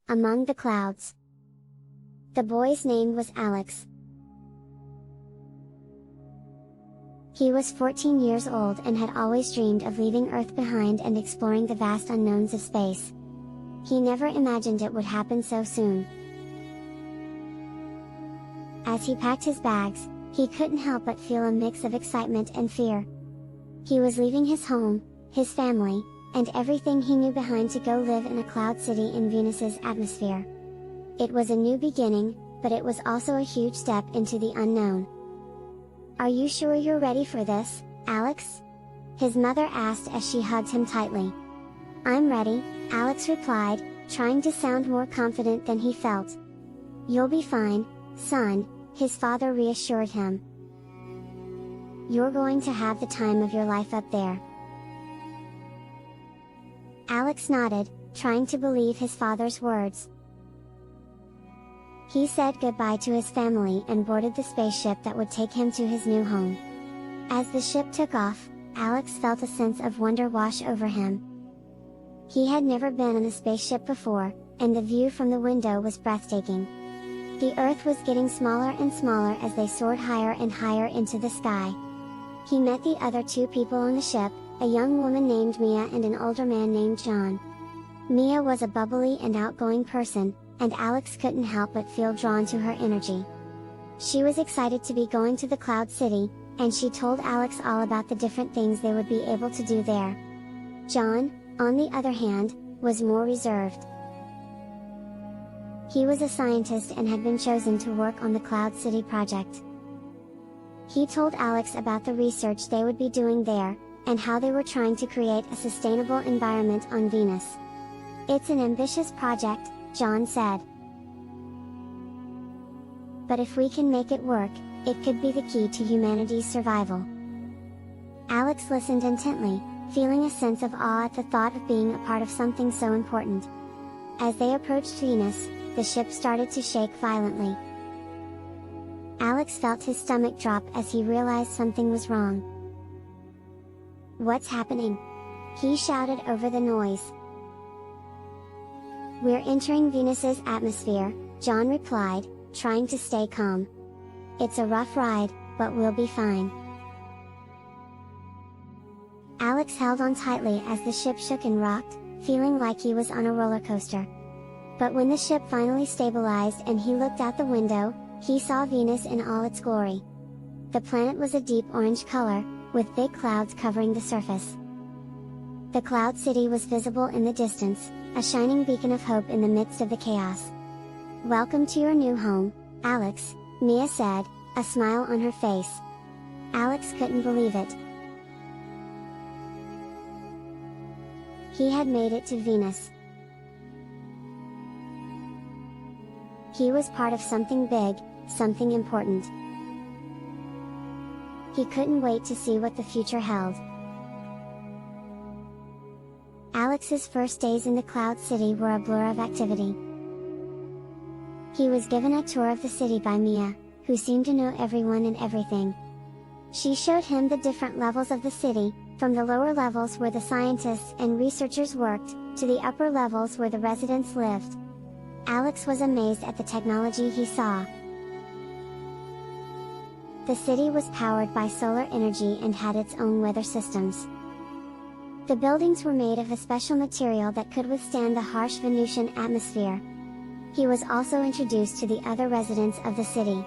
among the clouds. The boy's name was Alex. He was 14 years old and had always dreamed of leaving Earth behind and exploring the vast unknowns of space. He never imagined it would happen so soon. As he packed his bags, he couldn't help but feel a mix of excitement and fear. He was leaving his home, his family, and everything he knew behind to go live in a cloud city in Venus's atmosphere. It was a new beginning, but it was also a huge step into the unknown. "Are you sure you're ready for this, Alex?" his mother asked as she hugged him tightly. "I'm ready," Alex replied, trying to sound more confident than he felt. "You'll be fine, son," his father reassured him. "You're going to have the time of your life up there." Alex nodded, trying to believe his father's words. He said goodbye to his family and boarded the spaceship that would take him to his new home. As the ship took off, Alex felt a sense of wonder wash over him. He had never been on a spaceship before, and the view from the window was breathtaking. The Earth was getting smaller and smaller as they soared higher and higher into the sky. He met the other two people on the ship, a young woman named Mia and an older man named John. Mia was a bubbly and outgoing person, and Alex couldn't help but feel drawn to her energy. She was excited to be going to the Cloud City, and she told Alex all about the different things they would be able to do there. John, on the other hand, was more reserved. He was a scientist and had been chosen to work on the Cloud City project. He told Alex about the research they would be doing there, and how they were trying to create a sustainable environment on Venus. "It's an ambitious project," John said. "But if we can make it work, it could be the key to humanity's survival." Alex listened intently, feeling a sense of awe at the thought of being a part of something so important. As they approached Venus, the ship started to shake violently. Alex felt his stomach drop as he realized something was wrong. "What's happening?" he shouted over the noise. "We're entering Venus's atmosphere," John replied, trying to stay calm. "It's a rough ride, but we'll be fine." Alex held on tightly as the ship shook and rocked, feeling like he was on a roller coaster. But when the ship finally stabilized and he looked out the window, he saw Venus in all its glory. The planet was a deep orange color, with big clouds covering the surface. The Cloud City was visible in the distance, a shining beacon of hope in the midst of the chaos. "Welcome to your new home, Alex," Mia said, a smile on her face. Alex couldn't believe it. He had made it to Venus. He was part of something big, something important. He couldn't wait to see what the future held. Alex's first days in the Cloud City were a blur of activity. He was given a tour of the city by Mia, who seemed to know everyone and everything. She showed him the different levels of the city, from the lower levels where the scientists and researchers worked, to the upper levels where the residents lived. Alex was amazed at the technology he saw. The city was powered by solar energy and had its own weather systems. The buildings were made of a special material that could withstand the harsh Venusian atmosphere. He was also introduced to the other residents of the city.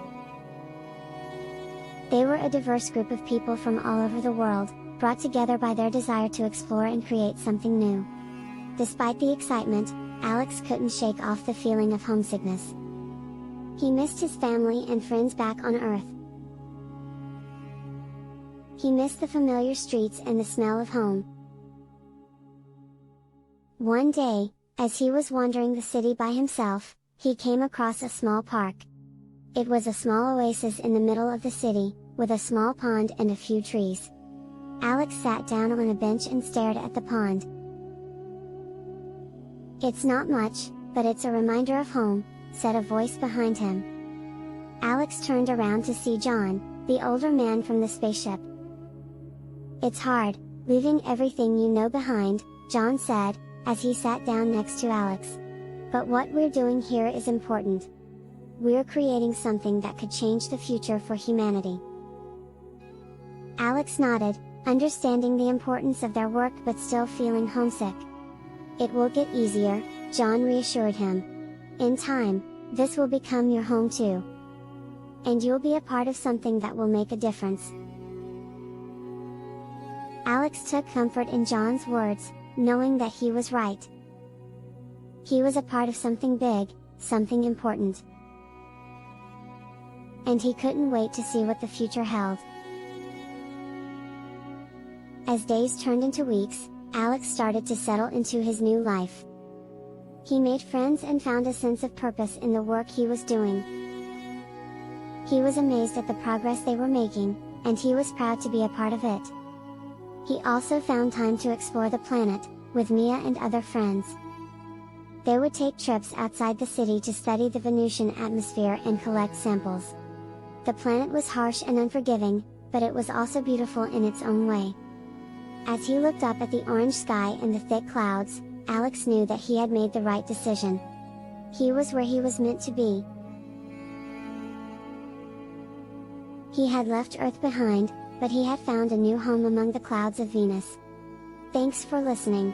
They were a diverse group of people from all over the world, brought together by their desire to explore and create something new. Despite the excitement, Alex couldn't shake off the feeling of homesickness. He missed his family and friends back on Earth. He missed the familiar streets and the smell of home. One day, as he was wandering the city by himself, he came across a small park. It was a small oasis in the middle of the city, with a small pond and a few trees. Alex sat down on a bench and stared at the pond. "It's not much, but it's a reminder of home," said a voice behind him. Alex turned around to see John, the older man from the spaceship. "It's hard, leaving everything you know behind," John said, as he sat down next to Alex. But what we're doing here is important. We're creating something that could change the future for humanity." Alex nodded, understanding the importance of their work but still feeling homesick. "It will get easier," John reassured him. "In time, this will become your home too. And you'll be a part of something that will make a difference." Alex took comfort in John's words, knowing that he was right. He was a part of something big, something important. And he couldn't wait to see what the future held. As days turned into weeks, Alex started to settle into his new life. He made friends and found a sense of purpose in the work he was doing. He was amazed at the progress they were making, and he was proud to be a part of it. He also found time to explore the planet, with Mia and other friends. They would take trips outside the city to study the Venusian atmosphere and collect samples. The planet was harsh and unforgiving, but it was also beautiful in its own way. As he looked up at the orange sky and the thick clouds, Alex knew that he had made the right decision. He was where he was meant to be. He had left Earth behind, but he had found a new home among the clouds of Venus. Thanks for listening.